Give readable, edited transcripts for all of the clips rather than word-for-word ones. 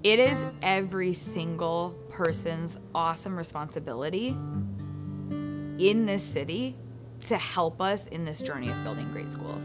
It is every single person's awesome responsibility in this city to help us in this journey of building great schools.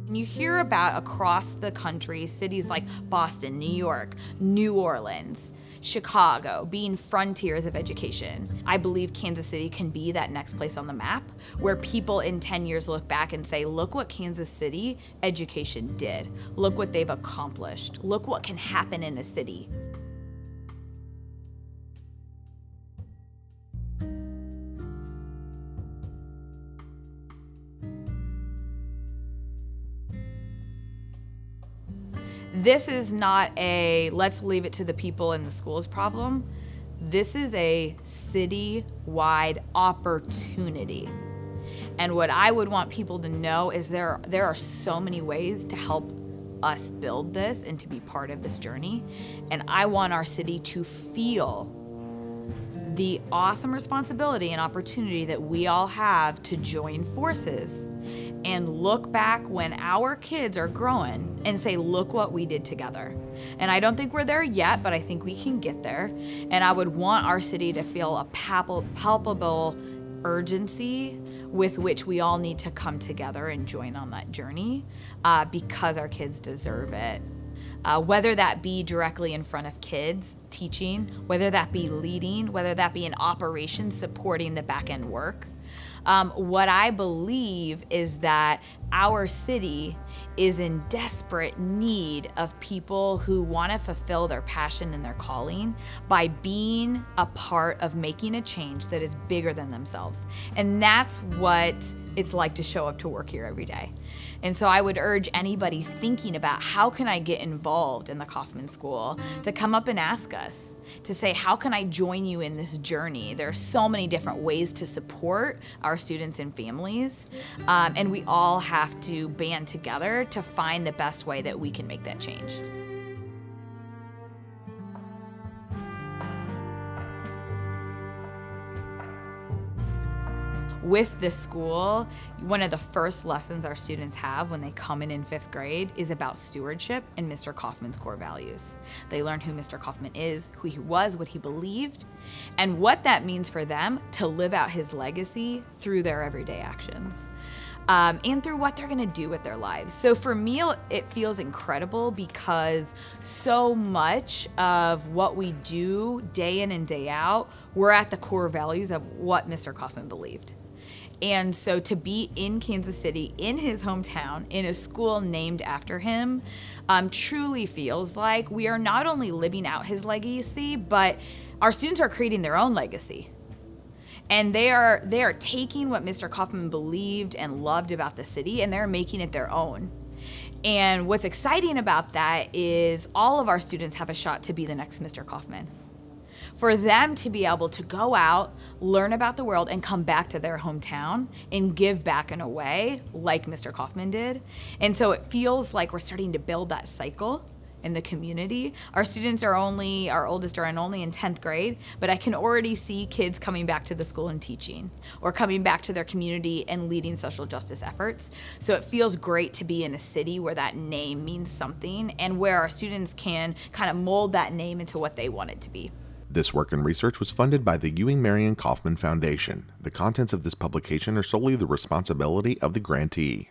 And you hear about across the country, cities like Boston, New York, New Orleans, Chicago being frontiers of education. I believe Kansas City can be that next place on the map where people in 10 years look back and say, look what Kansas City education did. Look what they've accomplished. Look what can happen in a city. This is not a let's leave it to the people in the schools problem. This is a city-wide opportunity. And what I would want people to know is there are so many ways to help us build this and to be part of this journey. And I want our city to feel the awesome responsibility and opportunity that we all have to join forces and look back when our kids are growing and say, look what we did together. And I don't think we're there yet, but I think we can get there. And I would want our city to feel a palpable urgency with which we all need to come together and join on that journey because our kids deserve it. Whether that be directly in front of kids, teaching, whether that be leading, whether that be in operations, supporting the back end work. What I believe is that our city is in desperate need of people who want to fulfill their passion and their calling by being a part of making a change that is bigger than themselves. And that's what it's like to show up to work here every day. And so I would urge anybody thinking about how can I get involved in the Kauffman School to come up and ask us, to say, how can I join you in this journey? There are so many different ways to support our students and families, and we all have to band together to find the best way that we can make that change. With this school, one of the first lessons our students have when they come in 5th grade is about stewardship and Mr. Kauffman's core values. They learn who Mr. Kauffman is, who he was, what he believed, and what that means for them to live out his legacy through their everyday actions. And through what they're gonna do with their lives. So for me, it feels incredible because so much of what we do day in and day out, we're at the core values of what Mr. Kauffman believed. And so to be in Kansas City, in his hometown, in a school named after him, truly feels like we are not only living out his legacy, but our students are creating their own legacy. And they are taking what Mr. Kauffman believed and loved about the city, and they're making it their own. And what's exciting about that is all of our students have a shot to be the next Mr. Kauffman. For them to be able to go out, learn about the world, and come back to their hometown and give back in a way like Mr. Kauffman did. And so it feels like we're starting to build that cycle in the community. Our students our oldest are only in 10th grade, but I can already see kids coming back to the school and teaching, or coming back to their community and leading social justice efforts. So it feels great to be in a city where that name means something and where our students can kind of mold that name into what they want it to be. This work and research was funded by the Ewing Marion Kauffman Foundation. The contents of this publication are solely the responsibility of the grantee.